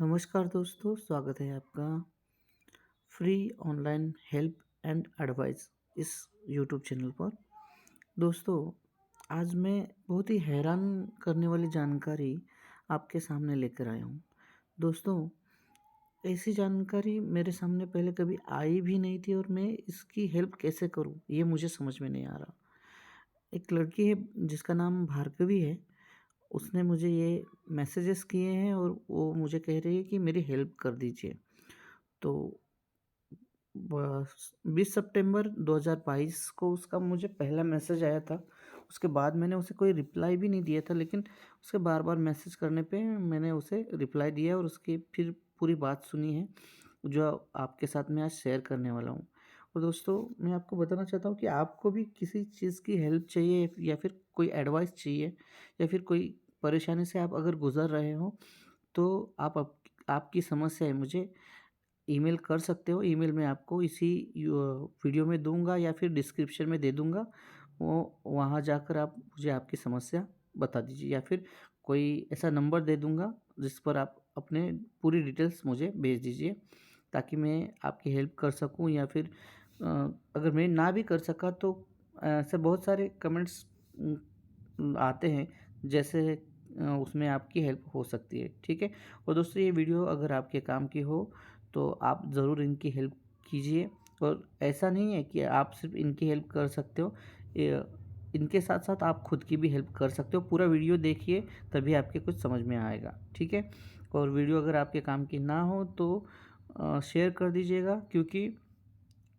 नमस्कार दोस्तों, स्वागत है आपका free online help and advice इस यूट्यूब चैनल पर। दोस्तों, आज मैं बहुत ही हैरान करने वाली जानकारी आपके सामने लेकर आया हूँ। दोस्तों, ऐसी जानकारी मेरे सामने पहले कभी आई भी नहीं थी और मैं इसकी हेल्प कैसे करूँ, ये मुझे समझ में नहीं आ रहा। एक लड़की है जिसका नाम भार्गवी है। उसने मुझे ये मैसेजेस किए हैं और वो मुझे कह रही है कि मेरी हेल्प कर दीजिए। तो बस 20 सितंबर 2022 को उसका मुझे पहला मैसेज आया था। उसके बाद मैंने उसे कोई रिप्लाई भी नहीं दिया था, लेकिन उसके बार-बार मैसेज करने पे मैंने उसे रिप्लाई दिया और उसकी फिर पूरी बात सुनी है, जो आपके साथ मैं आज शेयर करने वाला हूँ। और दोस्तों, मैं आपको बताना चाहता हूँ कि आपको भी किसी चीज़ की हेल्प चाहिए या फिर कोई एडवाइस चाहिए या फिर कोई परेशानी से आप अगर गुज़र रहे हो, तो आपकी समस्याएँ मुझे ईमेल कर सकते हो। ईमेल मैं आपको इसी वीडियो में दूँगा या फिर डिस्क्रिप्शन में दे दूँगा। वो वहाँ जाकर आप मुझे आपकी समस्या बता दीजिए या फिर कोई ऐसा नंबर दे दूँगा जिस पर आप अपने पूरी डिटेल्स मुझे भेज दीजिए, ताकि मैं आपकी हेल्प कर सकूँ या फिर अगर मैं ना भी कर सका तो ऐसे बहुत सारे कमेंट्स आते हैं, जैसे उसमें आपकी हेल्प हो सकती है, ठीक है? और दोस्तों, ये वीडियो अगर आपके काम की हो तो आप ज़रूर इनकी हेल्प कीजिए। और ऐसा नहीं है कि आप सिर्फ़ इनकी हेल्प कर सकते हो, इनके साथ-साथ आप खुद की भी हेल्प कर सकते हो। पूरा वीडियो देखिए, तभी आपके कुछ समझ में आएगा, ठीक है? और वीडियो अगर आपके काम की ना हो तो शेयर कर दीजिएगा, क्योंकि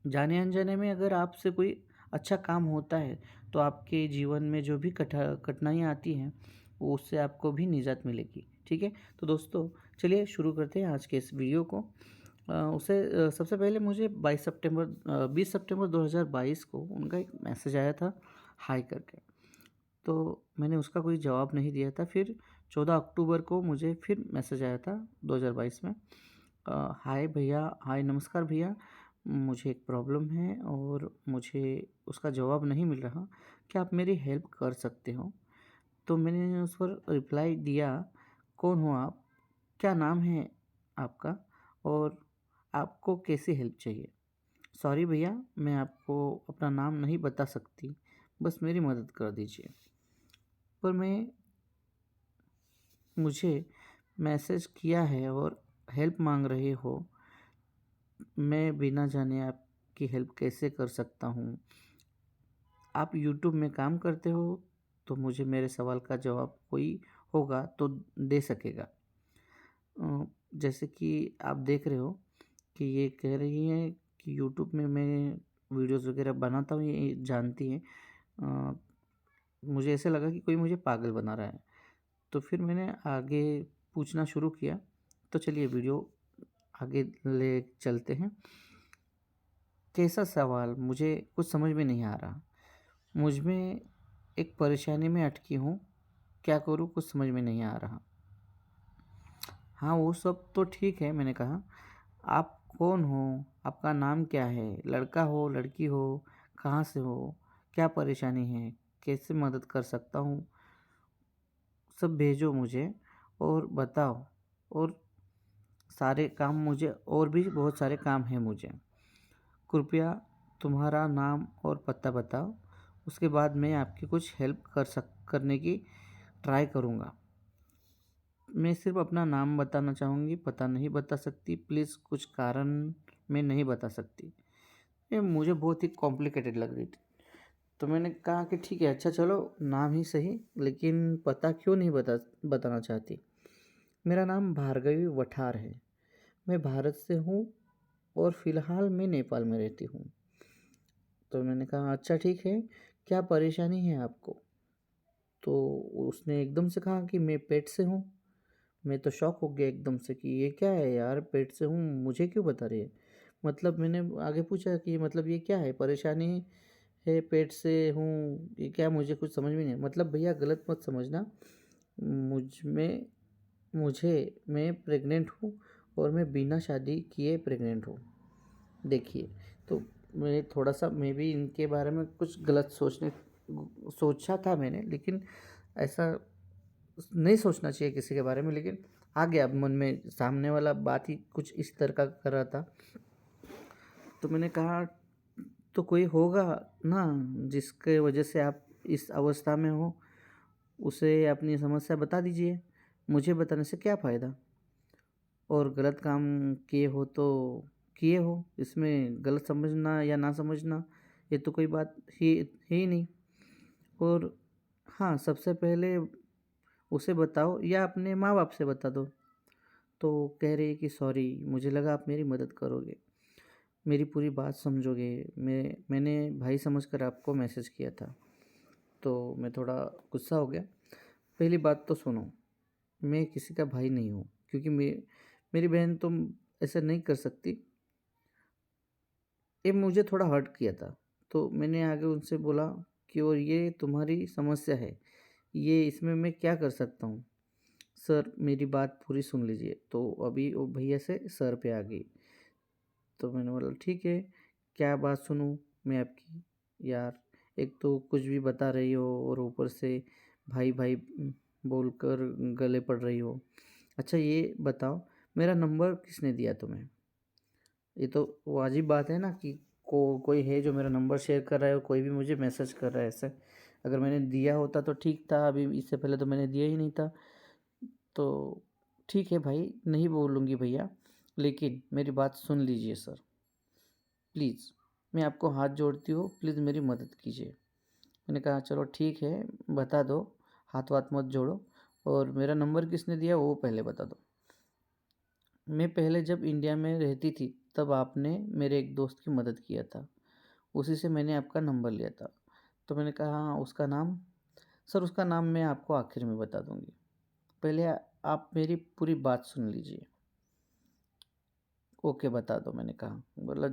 जाने-अनजाने में अगर आपसे कोई अच्छा काम होता है, तो आपके जीवन में जो भी कठिनाइयाँ आती हैं, वो उससे आपको भी निजात मिलेगी, ठीक है? तो दोस्तों, चलिए शुरू करते हैं आज के इस वीडियो को। सबसे पहले मुझे 20 सितंबर 2022 को उनका एक मैसेज आया था, हाय करके। तो मैंने उसका कोई जवाब नहीं दिया था। फिर 14 अक्टूबर को मुझे फिर मैसेज आया था 2022 में, हाय भैया, हाय नमस्कार भैया, मुझे एक प्रॉब्लम है और मुझे उसका जवाब नहीं मिल रहा, क्या आप मेरी हेल्प कर सकते हो? तो मैंने उस पर रिप्लाई दिया, कौन हो आप? क्या नाम है आपका? और आपको कैसी हेल्प चाहिए? सॉरी भैया, मैं आपको अपना नाम नहीं बता सकती, बस मेरी मदद कर दीजिए। पर मुझे मैसेज किया है और हेल्प माँग रहे हो, मैं बिना जाने आपकी हेल्प कैसे कर सकता हूँ? आप यूट्यूब में काम करते हो, तो मुझे मेरे सवाल का जवाब कोई होगा तो दे सकेगा। जैसे कि आप देख रहे हो कि ये कह रही हैं कि यूट्यूब में मैं वीडियोज़ वगैरह बनाता हूँ, ये जानती हैं। अ, मुझे ऐसा लगा कि कोई मुझे पागल बना रहा है। तो फिर मैंने आगे पूछना शुरू किया, तो चलिए वीडियो आगे ले चलते हैं। कैसा सवाल? मुझे कुछ समझ में नहीं आ रहा। मुझ में एक परेशानी में अटकी हूँ, क्या करूँ कुछ समझ में नहीं आ रहा। हाँ, वो सब तो ठीक है, मैंने कहा। आप कौन हो? आपका नाम क्या है? लड़का हो, लड़की हो? कहाँ से हो? क्या परेशानी है? कैसे मदद कर सकता हूँ? सब भेजो मुझे और बताओ। और सारे काम मुझे, और भी बहुत सारे काम हैं मुझे। कृपया तुम्हारा नाम और पता बताओ, उसके बाद मैं आपकी कुछ हेल्प करने की ट्राई करूँगा। मैं सिर्फ़ अपना नाम बताना चाहूँगी, पता नहीं बता सकती। प्लीज़, कुछ कारण मैं नहीं बता सकती। ये मुझे बहुत ही कॉम्प्लिकेटेड लग रही थी। तो मैंने कहा कि ठीक है, अच्छा चलो नाम ही सही, लेकिन पता क्यों नहीं बताना चाहती? मेरा नाम भार्गवी वठार है। मैं भारत से हूँ और फ़िलहाल मैं नेपाल में रहती हूँ। तो मैंने कहा अच्छा ठीक है, क्या परेशानी है आपको? तो उसने एकदम से कहा कि मैं पेट से हूँ। मैं तो शॉक हो गया एकदम से कि ये क्या है यार, पेट से हूँ, मुझे क्यों बता रही है? मतलब मैंने आगे पूछा कि मतलब ये क्या है, परेशानी है, पेट से हूँ, ये क्या? मुझे कुछ समझ में नहीं, मतलब भैया गलत मत समझना, मुझ में मुझे मैं प्रेग्नेंट हूँ और मैं बिना शादी किए प्रेग्नेंट हूँ। देखिए, तो मैं भी इनके बारे में कुछ गलत सोचा था मैंने, लेकिन ऐसा नहीं सोचना चाहिए किसी के बारे में, लेकिन आ गया मन में, सामने वाला बात ही कुछ इस तरह का कर रहा था। तो मैंने कहा तो कोई होगा ना जिसके वजह से आप इस अवस्था में हो, उसे अपनी समस्या बता दीजिए, मुझे बताने से क्या फ़ायदा। और गलत काम किए हो तो किए हो, इसमें गलत समझना या ना समझना ये तो कोई बात ही है ही नहीं। और हाँ, सबसे पहले उसे बताओ या अपने माँ बाप से बता दो। तो कह रही है कि सॉरी, मुझे लगा आप मेरी मदद करोगे, मेरी पूरी बात समझोगे। मैंने भाई समझकर आपको मैसेज किया था। तो मैं थोड़ा गुस्सा हो गया। पहली बात तो सुनो, मैं किसी का भाई नहीं हूँ, क्योंकि मेरी बहन तुम ऐसा नहीं कर सकती। ये मुझे थोड़ा हर्ट किया था। तो मैंने आगे उनसे बोला कि और ये तुम्हारी समस्या है, ये इसमें मैं क्या कर सकता हूँ। सर मेरी बात पूरी सुन लीजिए। तो अभी वो भैया से सर पे आ गई। तो मैंने बोला ठीक है, क्या बात सुनूं मैं आपकी। यार, एक तो कुछ भी बता रही हो और ऊपर से भाई भाई बोलकर गले पड़ रही हो। अच्छा ये बताओ, मेरा नंबर किसने दिया तुम्हें? ये तो वाजिब बात है ना कि कोई है जो मेरा नंबर शेयर कर रहा है और कोई भी मुझे मैसेज कर रहा है ऐसे। अगर मैंने दिया होता तो ठीक था, अभी इससे पहले तो मैंने दिया ही नहीं था। तो ठीक है भाई, नहीं बोलूँगी भैया, लेकिन मेरी बात सुन लीजिए सर, प्लीज़। मैं आपको हाथ जोड़ती हूँ, प्लीज़ मेरी मदद कीजिए। मैंने कहा चलो ठीक है, बता दो, हाथ वाथ मत जोड़ो, और मेरा नंबर किसने दिया वो पहले बता दो। मैं पहले जब इंडिया में रहती थी तब आपने मेरे एक दोस्त की मदद किया था, उसी से मैंने आपका नंबर लिया था। तो मैंने कहा हाँ, उसका नाम? सर उसका नाम मैं आपको आखिर में बता दूँगी, पहले आप मेरी पूरी बात सुन लीजिए। ओके बता दो, मैंने कहा। बोला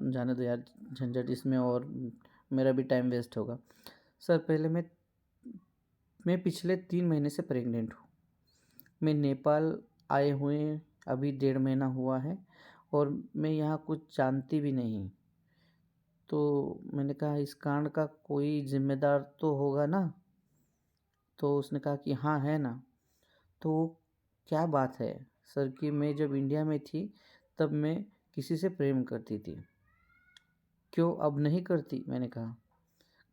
जाने दो यार झंझट इसमें, और मेरा भी टाइम वेस्ट होगा। सर पहले मैं पिछले 3 महीने से प्रेग्नेंट हूँ। मैं नेपाल आए हुए अभी 1.5 महीना हुआ है, और मैं यहाँ कुछ जानती भी नहीं। तो मैंने कहा इस कांड का कोई जिम्मेदार तो होगा ना? तो उसने कहा कि हाँ है ना। तो क्या बात है सर कि मैं जब इंडिया में थी तब मैं किसी से प्रेम करती थी, क्यों अब नहीं करती? मैंने कहा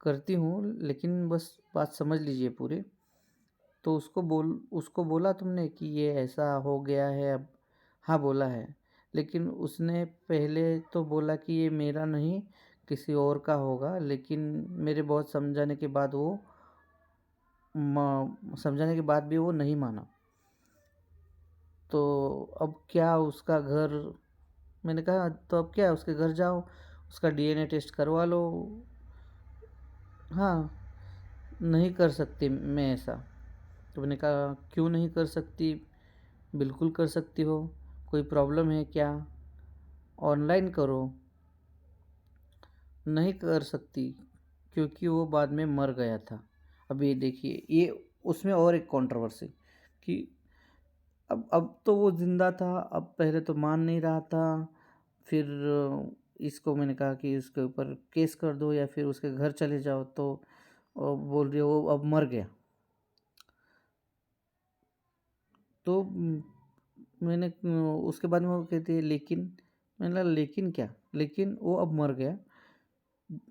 करती हूँ, लेकिन बस बात समझ लीजिए पूरी। तो उसको बोला तुमने कि ये ऐसा हो गया है अब? हाँ बोला है, लेकिन उसने पहले तो बोला कि ये मेरा नहीं किसी और का होगा, लेकिन मेरे बहुत समझाने के बाद भी वो नहीं माना। तो अब क्या उसका घर, मैंने कहा तो अब क्या, उसके घर जाओ, उसका डीएनए टेस्ट करवा लो। हाँ, नहीं कर सकती मैं ऐसा। तो मैंने कहा क्यों नहीं कर सकती? बिल्कुल कर सकती हो, कोई प्रॉब्लम है क्या? ऑनलाइन करो। नहीं कर सकती क्योंकि वो बाद में मर गया था। अब ये देखिए, ये उसमें और एक कंट्रोवर्सी कि अब तो वो ज़िंदा था, अब पहले तो मान नहीं रहा था। फिर इसको मैंने कहा कि इसके ऊपर केस कर दो या फिर उसके घर चले जाओ, तो बोल रही है वो अब मर गया। तो मैंने उसके बाद में वो कहती है लेकिन, मैंने कहा लेकिन क्या, लेकिन वो अब मर गया।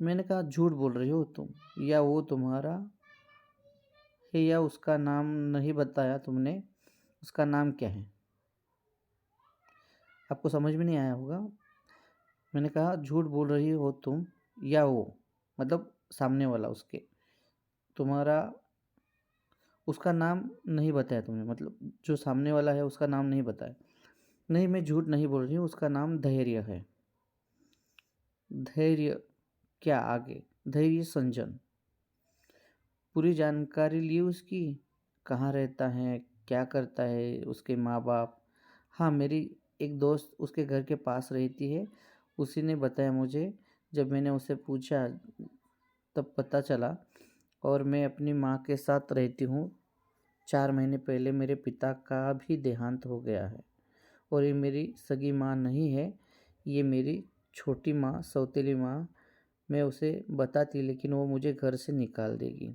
मैंने कहा झूठ बोल रही हो तुम, या वो तुम्हारा है या उसका नाम नहीं बताया तुमने, उसका नाम क्या है? आपको समझ में नहीं आया होगा। मैंने कहा झूठ बोल रही हो तुम, या वो मतलब सामने वाला, उसके तुम्हारा उसका नाम नहीं बताया तुमने, मतलब जो सामने वाला है उसका नाम नहीं बताया। नहीं, मैं झूठ नहीं बोल रही हूँ, उसका नाम धैर्य है। धैर्य क्या आगे? धैर्य संजन। पूरी जानकारी ली उसकी, कहाँ रहता है, क्या करता है, उसके माँ बाप। हाँ, मेरी एक दोस्त उसके घर के पास रहती है, उसी ने बताया मुझे। जब मैंने उससे पूछा तब पता चला। और मैं अपनी माँ के साथ रहती हूँ। 4 महीने पहले मेरे पिता का भी देहांत हो गया है, और ये मेरी सगी माँ नहीं है, ये मेरी छोटी माँ, सौतेली माँ। मैं उसे बताती लेकिन वो मुझे घर से निकाल देगी।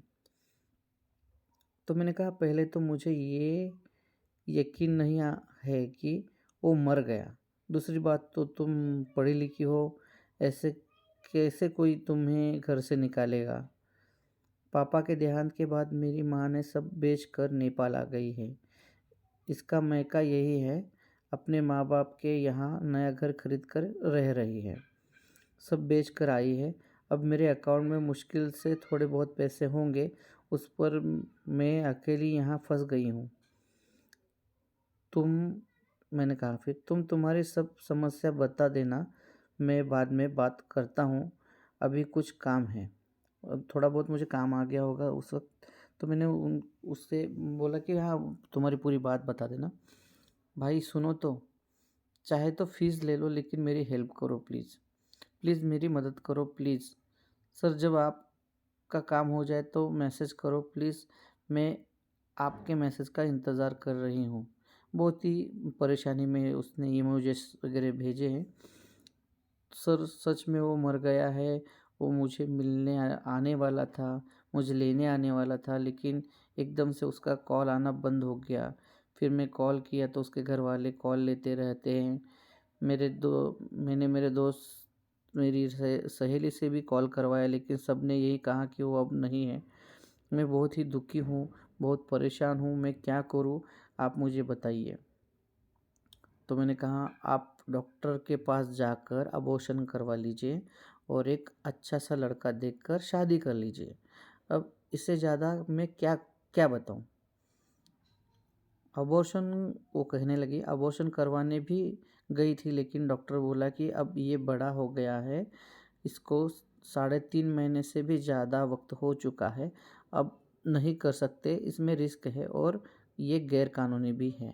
तो मैंने कहा पहले तो मुझे ये यकीन नहीं है कि वो मर गया। दूसरी बात तो तुम पढ़ी लिखी हो, ऐसे कैसे कोई तुम्हें घर से निकालेगा। पापा के देहांत के बाद मेरी माँ ने सब बेच कर नेपाल आ गई है। इसका मयका यही है। अपने माँ बाप के यहाँ नया घर खरीद कर रह रही है। सब बेच कर आई है। अब मेरे अकाउंट में मुश्किल से थोड़े बहुत पैसे होंगे, उस पर मैं अकेली यहाँ फंस गई हूँ। तुम मैंने कहा फिर तुम्हारी सब समस्या बता देना, मैं बाद में बात करता हूँ, अभी कुछ काम है। अब थोड़ा बहुत मुझे काम आ गया होगा उस वक्त, तो मैंने उससे बोला कि हाँ तुम्हारी पूरी बात बता देना। भाई सुनो तो, चाहे तो फीस ले लो लेकिन मेरी हेल्प करो प्लीज़। प्लीज़ मेरी मदद करो प्लीज़। सर जब आपका काम हो जाए तो मैसेज करो प्लीज़, मैं आपके मैसेज का इंतज़ार कर रही हूँ। बहुत ही परेशानी में उसने इमोजीज वगैरह भेजे हैं। सर सच में वो मर गया है। वो मुझे मिलने आने वाला था, मुझे लेने आने वाला था, लेकिन एकदम से उसका कॉल आना बंद हो गया। फिर मैं कॉल किया तो उसके घर वाले कॉल लेते रहते हैं। मैंने मेरे दोस्त मेरी सहेली से भी कॉल करवाया, लेकिन सब ने यही कहा कि वो अब नहीं है। मैं बहुत ही दुखी हूँ, बहुत परेशान हूँ, मैं क्या करूँ आप मुझे बताइए। तो मैंने कहा आप डॉक्टर के पास जाकर अबॉर्शन करवा लीजिए और एक अच्छा सा लड़का देखकर शादी कर लीजिए। अब इससे ज़्यादा मैं क्या क्या बताऊँ। अबॉर्शन वो कहने लगी, अबॉर्शन करवाने भी गई थी, लेकिन डॉक्टर बोला कि अब ये बड़ा हो गया है, इसको 3.5 महीने से भी ज़्यादा वक्त हो चुका है, अब नहीं कर सकते, इसमें रिस्क है और ये गैर कानूनी भी है।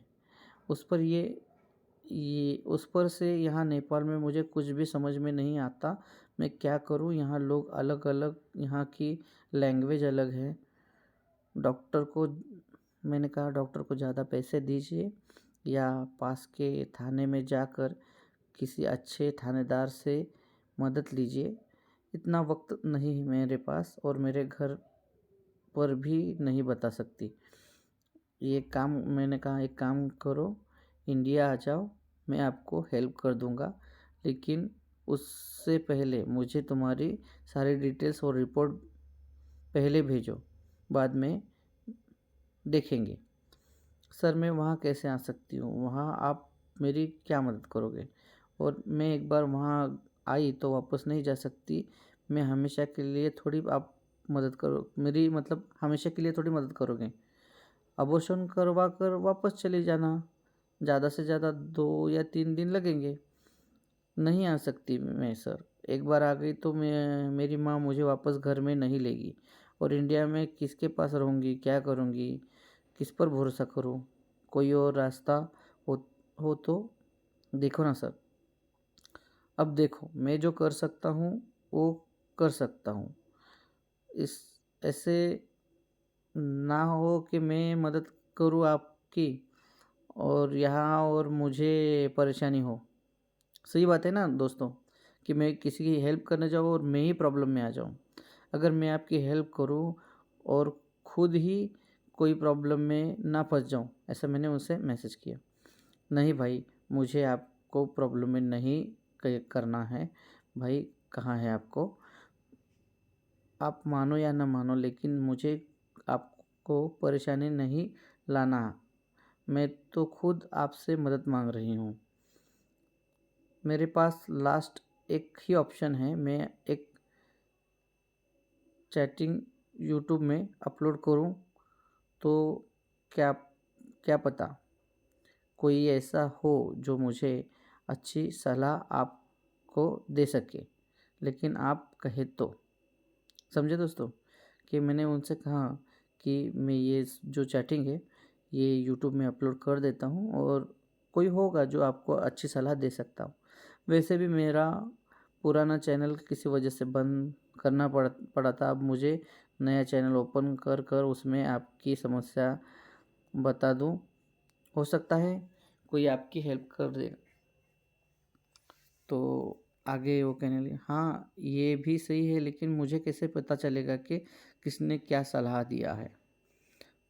उस पर ये उस पर से यहाँ नेपाल में मुझे कुछ भी समझ में नहीं आता, मैं क्या करूँ। यहाँ लोग अलग अलग, यहाँ की लैंग्वेज अलग है। डॉक्टर को मैंने कहा डॉक्टर को ज़्यादा पैसे दीजिए या पास के थाने में जाकर किसी अच्छे थानेदार से मदद लीजिए। इतना वक्त नहीं है मेरे पास और मेरे घर पर भी नहीं बता सकती। ये काम मैंने कहा एक काम करो, इंडिया आ जाओ, मैं आपको हेल्प कर दूंगा, लेकिन उससे पहले मुझे तुम्हारी सारी डिटेल्स और रिपोर्ट पहले भेजो, बाद में देखेंगे। सर मैं वहाँ कैसे आ सकती हूँ, वहाँ आप मेरी क्या मदद करोगे। और मैं एक बार वहाँ आई तो वापस नहीं जा सकती। मैं हमेशा के लिए थोड़ी आप मदद करो मेरी, मतलब हमेशा के लिए थोड़ी मदद करोगे। अबॉर्शन करवा कर वापस चले जाना, ज़्यादा से ज़्यादा 2 या 3 दिन लगेंगे। नहीं आ सकती मैं सर, एक बार आ गई तो मेरी माँ मुझे वापस घर में नहीं लेगी और इंडिया में किसके पास रहूँगी, क्या करूँगी, किस पर भरोसा करूँ। कोई और रास्ता हो तो देखो ना सर। अब देखो मैं जो कर सकता हूँ वो कर सकता हूँ। इस ऐसे ना हो कि मैं मदद करूँ आपकी और यहाँ और मुझे परेशानी हो। सही बात है ना दोस्तों, कि मैं किसी की हेल्प करने जाऊँ और मैं ही प्रॉब्लम में आ जाऊँ। अगर मैं आपकी हेल्प करूँ और खुद ही कोई प्रॉब्लम में ना फंस जाऊँ, ऐसा मैंने उनसे मैसेज किया। नहीं भाई, मुझे आपको प्रॉब्लम में नहीं करना है। भाई कहाँ है आपको, आप मानो या ना मानो, लेकिन मुझे आपको परेशानी नहीं लाना। मैं तो खुद आपसे मदद मांग रही हूँ। मेरे पास लास्ट एक ही ऑप्शन है, मैं एक चैटिंग यूट्यूब में अपलोड करूं तो क्या क्या पता कोई ऐसा हो जो मुझे अच्छी सलाह आपको दे सके, लेकिन आप कहे तो। समझे दोस्तों, कि मैंने उनसे कहा कि मैं ये जो चैटिंग है ये यूट्यूब में अपलोड कर देता हूँ और कोई होगा जो आपको अच्छी सलाह दे सकता हूँ। वैसे भी मेरा पुराना चैनल किसी वजह से बंद करना पड़ा था। अब मुझे नया चैनल ओपन कर कर उसमें आपकी समस्या बता दूँ, हो सकता है कोई आपकी हेल्प कर दे। तो आगे वो कहने लगे, हाँ ये भी सही है, लेकिन मुझे कैसे पता चलेगा कि किसने क्या सलाह दिया है।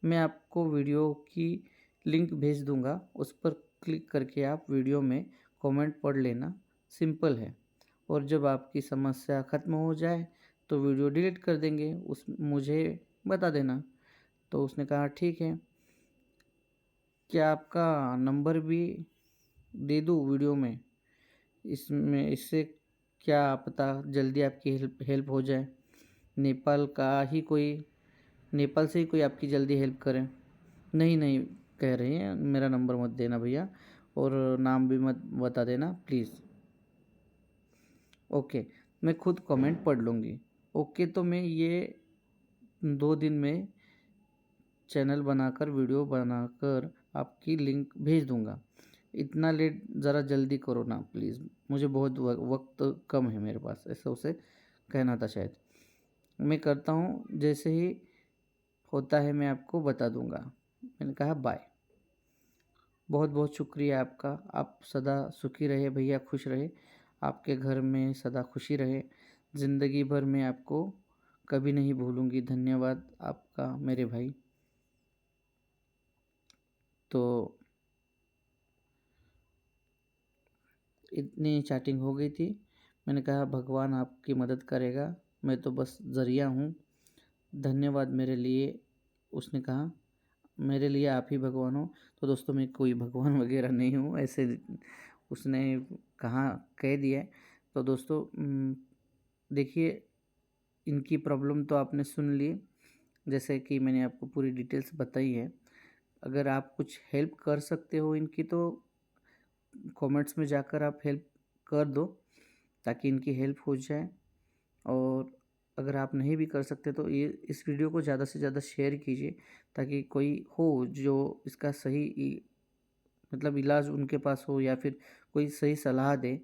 मैं आपको वीडियो की लिंक भेज दूंगा, उस पर क्लिक करके आप वीडियो में कमेंट पढ़ लेना, सिंपल है। और जब आपकी समस्या ख़त्म हो जाए तो वीडियो डिलीट कर देंगे, उस मुझे बता देना। तो उसने कहा ठीक है, क्या आपका नंबर भी दे दूँ वीडियो में? इससे क्या पता जल्दी आपकी हेल्प हो जाए। नेपाल से ही कोई आपकी जल्दी हेल्प करे। नहीं नहीं कह रहे हैं, मेरा नंबर मत देना भैया, और नाम भी मत बता देना प्लीज़। ओके, मैं खुद कमेंट पढ़ लूँगी। ओके, तो मैं ये 2 दिन में चैनल बनाकर वीडियो बनाकर आपकी लिंक भेज दूँगा। इतना लेट ज़रा जल्दी करो ना प्लीज़, मुझे बहुत वक्त कम है मेरे पास, ऐसा उसे कहना था शायद। मैं करता हूँ, जैसे ही होता है मैं आपको बता दूँगा। मैंने कहा बाय। बहुत बहुत शुक्रिया आपका, आप सदा सुखी रहे भैया, खुश रहे, आपके घर में सदा खुशी रहे, ज़िंदगी भर मैं आपको कभी नहीं भूलूँगी। धन्यवाद आपका मेरे भाई। तो इतनी चैटिंग हो गई थी। मैंने कहा भगवान आपकी मदद करेगा, मैं तो बस ज़रिया हूँ। धन्यवाद मेरे लिए। उसने कहा मेरे लिए आप ही भगवान हो। तो दोस्तों, मैं कोई भगवान वगैरह नहीं हूँ, ऐसे उसने कह दिया है। तो दोस्तों, देखिए, इनकी प्रॉब्लम तो आपने सुन ली, जैसे कि मैंने आपको पूरी डिटेल्स बताई है। अगर आप कुछ हेल्प कर सकते हो इनकी, तो कमेंट्स में जाकर आप हेल्प कर दो, ताकि इनकी हेल्प हो जाए। और अगर आप नहीं भी कर सकते तो ये इस वीडियो को ज़्यादा से ज़्यादा शेयर कीजिए, ताकि कोई हो जो इसका सही मतलब इलाज उनके पास हो, या फिर कोई सही सलाह दे।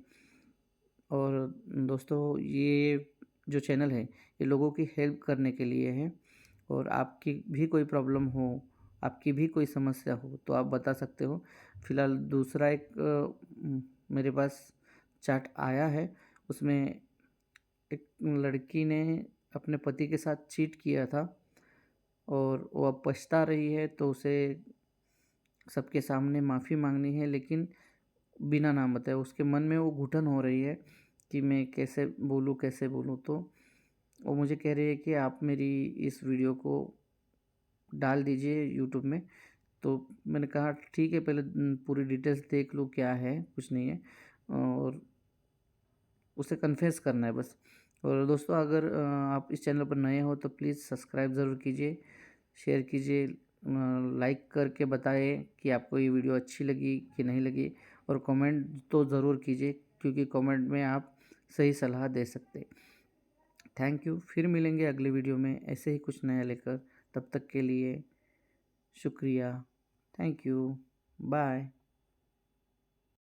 और दोस्तों, ये जो चैनल है ये लोगों की हेल्प करने के लिए है। और आपकी भी कोई प्रॉब्लम हो, आपकी भी कोई समस्या हो तो आप बता सकते हो। फ़िलहाल दूसरा एक मेरे पास चैट आया है, उसमें एक लड़की ने अपने पति के साथ चीट किया था और वो अब पछता रही है, तो उसे सबके सामने माफ़ी मांगनी है, लेकिन बिना नाम बताए। उसके मन में वो घुटन हो रही है कि मैं कैसे बोलूँ। तो वो मुझे कह रही है कि आप मेरी इस वीडियो को डाल दीजिए यूट्यूब में। तो मैंने कहा ठीक है, पहले पूरी डिटेल्स देख लूँ क्या है, कुछ नहीं है, और उसे कन्फेस करना है बस। और दोस्तों, अगर आप इस चैनल पर नए हो तो प्लीज़ सब्सक्राइब ज़रूर कीजिए, शेयर कीजिए, लाइक करके बताएं कि आपको ये वीडियो अच्छी लगी कि नहीं लगी, और कमेंट तो ज़रूर कीजिए, क्योंकि कमेंट में आप सही सलाह दे सकते। थैंक यू, फिर मिलेंगे अगली वीडियो में ऐसे ही कुछ नया लेकर। तब तक के लिए शुक्रिया, थैंक यू, बाय।